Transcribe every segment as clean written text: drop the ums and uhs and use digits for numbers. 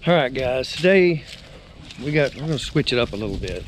All right, guys, today we're gonna switch it up a little bit.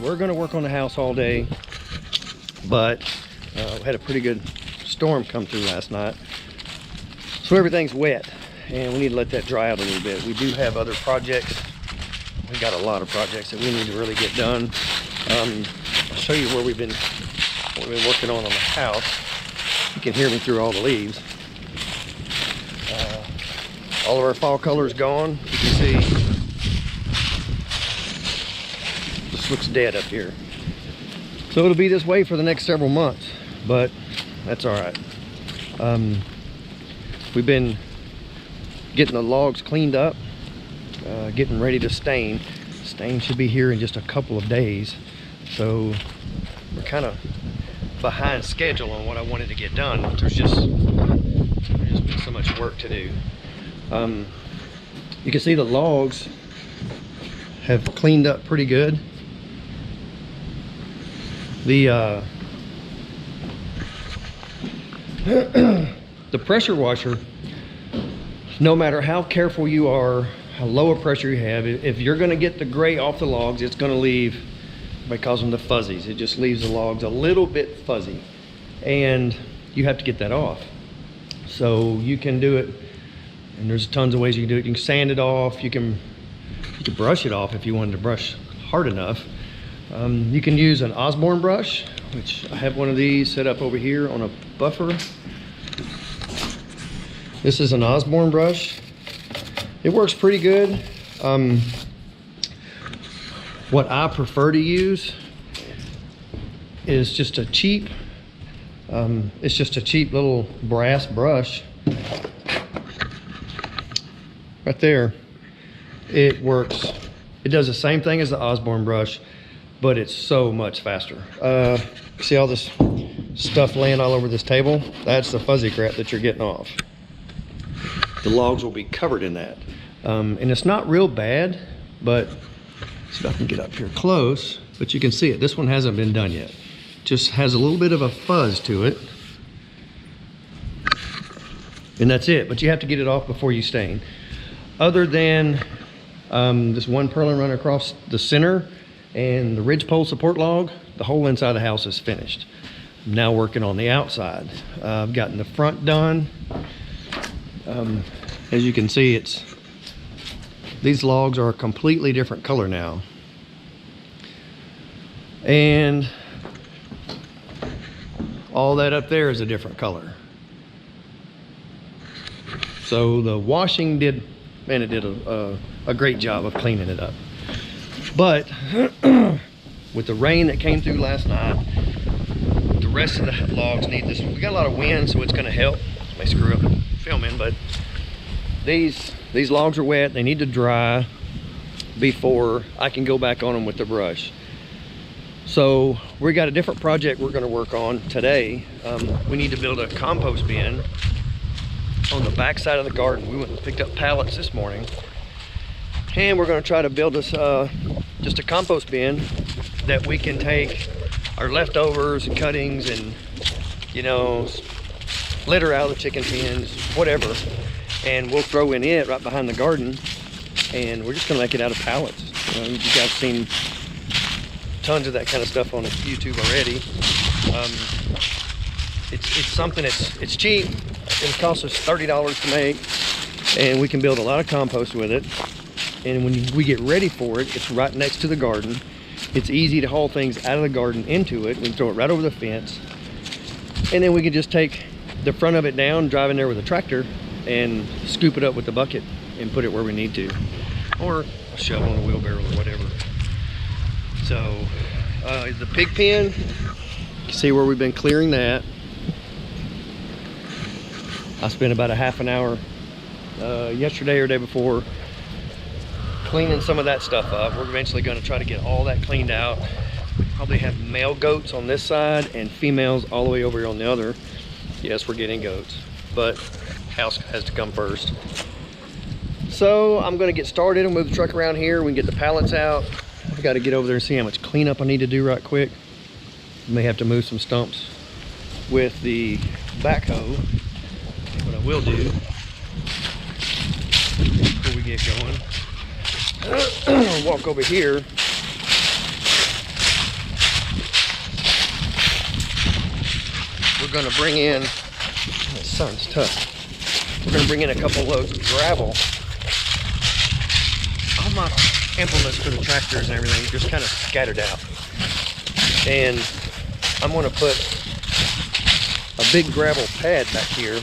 We're gonna work on the house all day, but we had a pretty good storm come through last night, so everything's wet and we need to let that dry out a little bit. We do have other projects. We got a lot of projects that we need to really get done. I'll show you what we've been working on the house. You can hear me through all the leaves. All of our fall colors gone. You can see looks dead up here, so it'll be this way for the next several months, but that's all right. We've been getting the logs cleaned up, getting ready to stain. Stain should be here in just a couple of days, so we're kind of behind schedule on what I wanted to get done. There's just been so much work to do. You can see the logs have cleaned up pretty good. The pressure washer, no matter how careful you are, how low a pressure you have, if you're going to get the gray off the logs, it's going to leave, everybody calls them the fuzzies. It just leaves the logs a little bit fuzzy, and you have to get that off. So you can do it, and there's tons of ways you can do it. You can sand it off, you can brush it off if you wanted to brush hard enough. You can use an Osborne brush, which I have one of these set up over here on a buffer. This is an Osborne brush. It works pretty good. What I prefer to use is just a cheap, it's just a cheap little brass brush. Right there. It works. It does the same thing as the Osborne brush, but it's so much faster. See all this stuff laying all over this table? That's the fuzzy crap that you're getting off. The logs will be covered in that. And it's not real bad, but see if I can get up here close, but you can see it. This one hasn't been done yet. Just has a little bit of a fuzz to it. And that's it, but you have to get it off before you stain. Other than this one purlin run across the center and the ridgepole support log, the whole inside of the house is finished. I'm now working on the outside. I've gotten the front done. As you can see, these logs are a completely different color now. And all that up there is a different color. So the washing did a great job of cleaning it up. But with the rain that came through last night, the rest of the logs need this. We got a lot of wind, so it's going to help. It may screw up filming, but these logs are wet. They need to dry before I can go back on them with the brush. So we got a different project we're going to work on today. We need to build a compost bin on the back side of the garden. We went and picked up pallets this morning, and we're going to try to build us just a compost bin that we can take our leftovers and cuttings and, you know, litter out of the chicken pens, whatever, and we'll throw in it right behind the garden, and we're just going to make it out of pallets. You know, you guys have seen tons of that kind of stuff on YouTube already. It's something it's cheap. It costs us $30 to make, and we can build a lot of compost with it. And when we get ready for it, it's right next to the garden. It's easy to haul things out of the garden into it. We can throw it right over the fence. And then we can just take the front of it down, drive in there with a tractor, and scoop it up with the bucket and put it where we need to. Or a shovel and a wheelbarrow or whatever. So, the pig pen, you can see where we've been clearing that. I spent about a half an hour yesterday or day before cleaning some of that stuff up. We're eventually going to try to get all that cleaned out. We probably have male goats on this side and females all the way over here on the other. Yes, we're getting goats, but house has to come first. So I'm going to get started and move the truck around here. We can get the pallets out. I got to get over there and see how much cleanup I need to do right quick. May have to move some stumps with the backhoe. What I will do before we get going, walk over here. We're going to bring in, the sun's tough. We're going to bring in a couple loads of gravel. All my implements for the tractors and everything just kind of scattered out. And I'm going to put a big gravel pad back here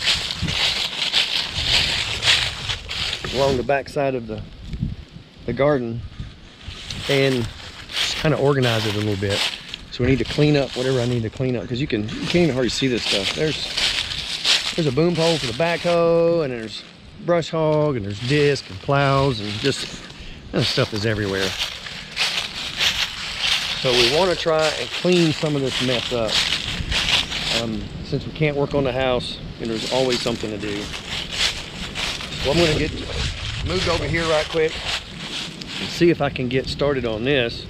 along the back side of the garden and kind of organize it a little bit. So we need to clean up whatever I need to clean up, because you can't even hardly see this stuff. There's a boom pole for the backhoe, and there's brush hog, and there's disc and plows, and just stuff is everywhere. So we want to try and clean some of this mess up. Since we can't work on the house, and there's always something to do. So I'm going to get moved over here right quick and see if I can get started on this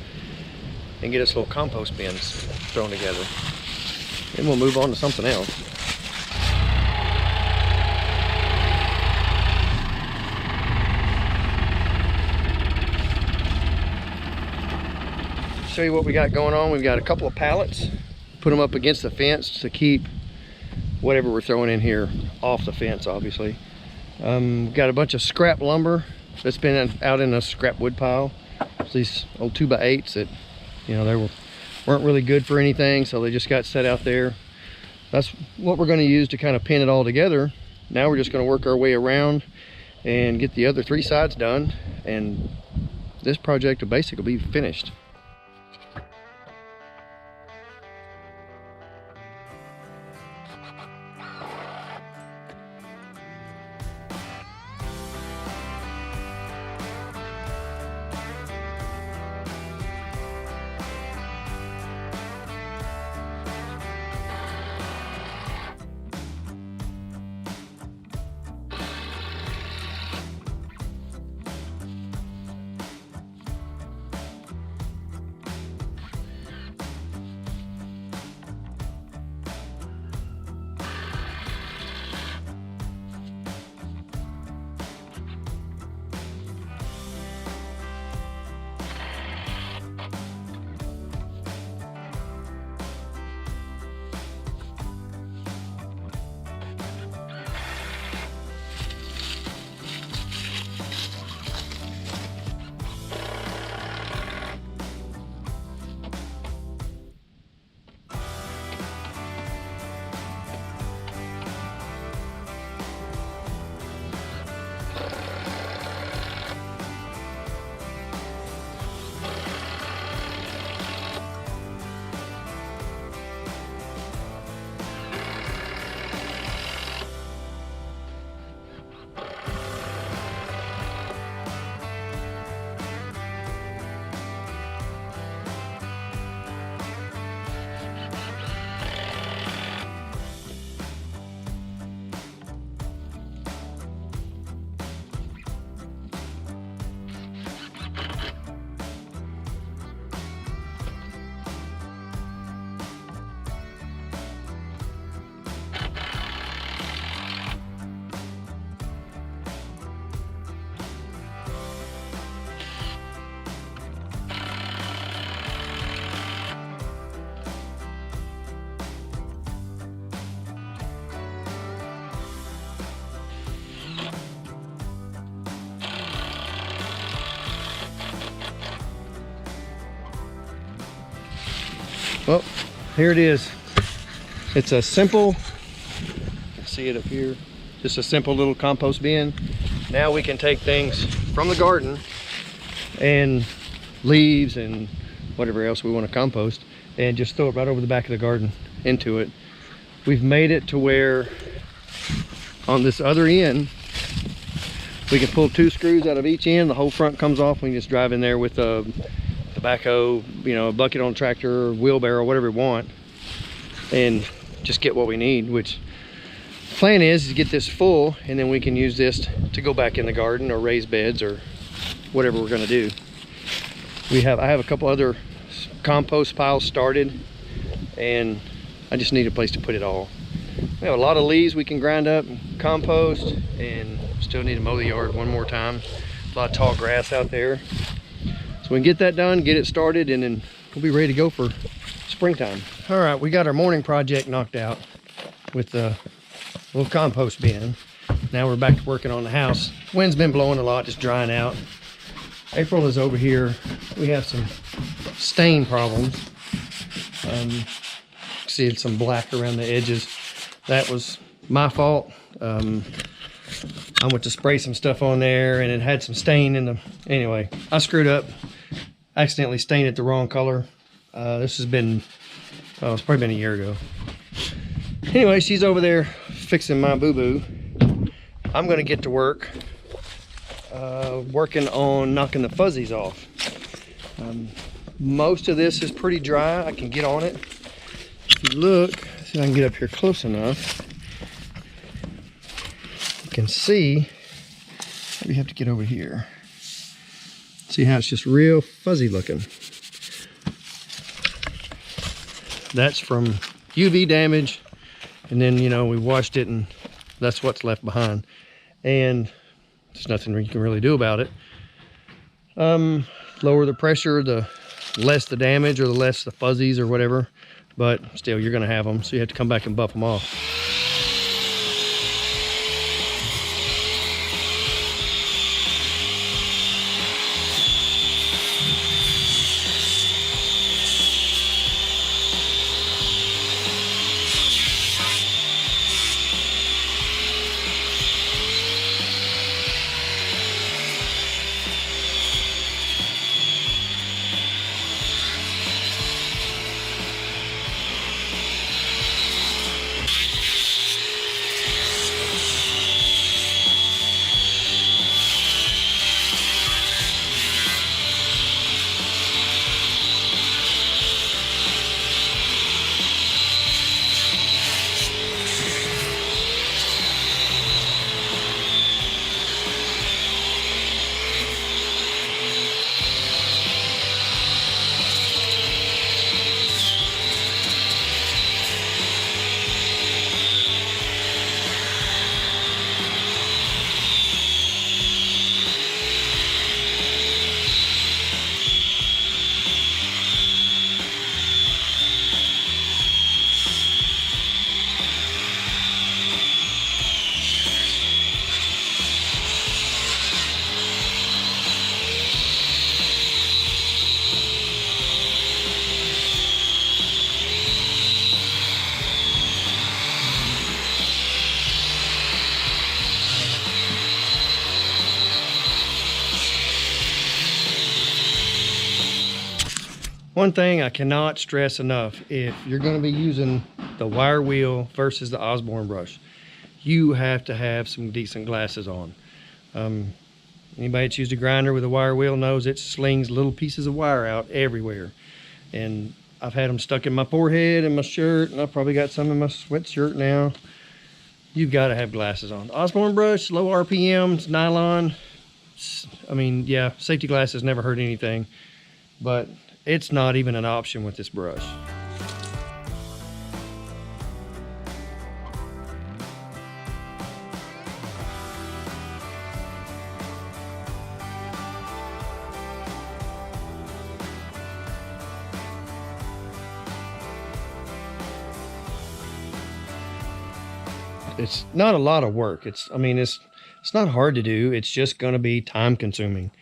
and get us little compost bins thrown together. Then we'll move on to something else. Show you what we got going on. We've got a couple of pallets. Put them up against the fence to keep whatever we're throwing in here off the fence, obviously. Got a bunch of scrap lumber that's been out in a scrap wood pile. It's these old 2x8s that, you know, they weren't really good for anything, so they just got set out there. That's what we're going to use to kind of pin it all together. Now we're just going to work our way around and get the other 3 sides done, and this project will basically be finished. Well, here it is. It's a simple, see it up here, just a simple little compost bin. Now we can take things from the garden and leaves and whatever else we want to compost and just throw it right over the back of the garden into it. We've made it to where on this other end we can pull 2 screws out of each end. The whole front comes off. We can just drive in there with a backhoe, you know, a bucket on a tractor, wheelbarrow, whatever we want, and just get what we need. Which the plan is to get this full, and then we can use this to go back in the garden or raise beds or whatever we're going to do. I have a couple other compost piles started, and I just need a place to put it all. We have a lot of leaves we can grind up and compost, and still need to mow the yard one more time. A lot of tall grass out there. So we can get that done, get it started, and then we'll be ready to go for springtime. All right, we got our morning project knocked out with the little compost bin. Now we're back to working on the house. Wind's been blowing a lot, just drying out. April is over here. We have some stain problems. See some black around the edges. That was my fault. I went to spray some stuff on there and it had some stain in the, anyway, I screwed up. Accidentally stained it the wrong color. This has been, oh, it's probably been a year ago. Anyway, she's over there fixing my boo-boo. I'm gonna get to work working on knocking the fuzzies off. Most of this is pretty dry. I can get on it. If you look, see if I can get up here close enough. You can see, maybe you have to get over here. See how it's just real fuzzy looking. That's from UV damage, and then, you know, we washed it and that's what's left behind. And there's nothing you can really do about it. Lower the pressure, the less the damage or the less the fuzzies or whatever, but still you're gonna have them, so you have to come back and buff them off. One thing I cannot stress enough, if you're going to be using the wire wheel versus the Osborne brush, you have to have some decent glasses on. Anybody that's used a grinder with a wire wheel knows it slings little pieces of wire out everywhere. And I've had them stuck in my forehead and my shirt, and I've probably got some in my sweatshirt now. You've got to have glasses on. The Osborne brush, low RPM, it's nylon. I mean, yeah, safety glasses never hurt anything, but it's not even an option with this brush. It's not a lot of work. It's not hard to do. It's just going to be time consuming.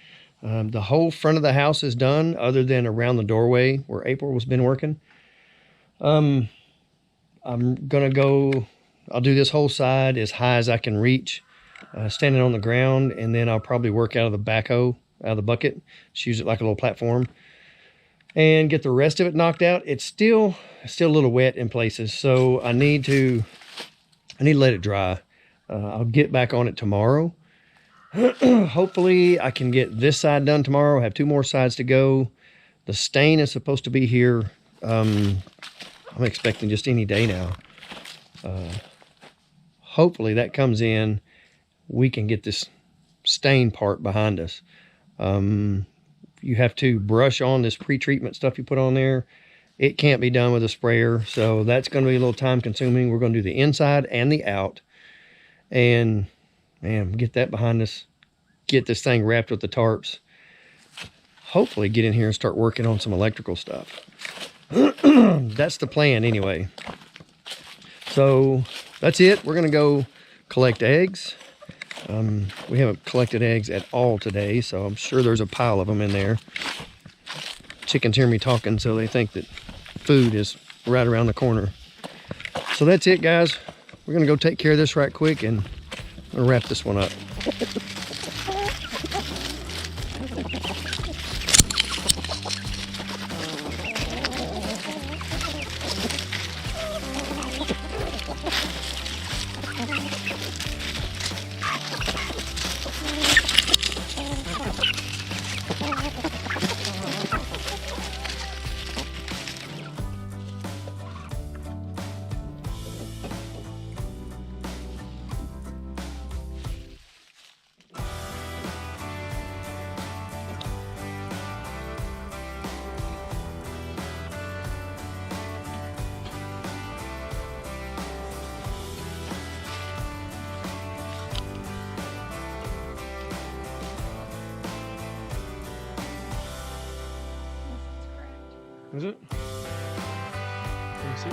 The whole front of the house is done other than around the doorway where April has been working. I'm gonna go, I'll do this whole side as high as I can reach, standing on the ground, and then I'll probably work out of the backhoe, out of the bucket, just use it like a little platform, and get the rest of it knocked out. It's still a little wet in places, so I need to let it dry. I'll get back on it tomorrow. Hopefully I can get this side done tomorrow. I have 2 more sides to go. The stain is supposed to be here. I'm expecting just any day now. Hopefully that comes in. We can get this stain part behind us. You have to brush on this pre-treatment stuff you put on there. It can't be done with a sprayer, so that's going to be a little time consuming. We're going to do the inside and the out, and man, get that behind us, get this thing wrapped with the tarps. Hopefully get in here and start working on some electrical stuff. That's the plan anyway. So that's it. We're going to go collect eggs. We haven't collected eggs at all today, so I'm sure there's a pile of them in there. Chickens hear me talking, so they think that food is right around the corner. So that's it, guys. We're going to go take care of this right quick, and I'm going to wrap this one up. Is it? Can you see?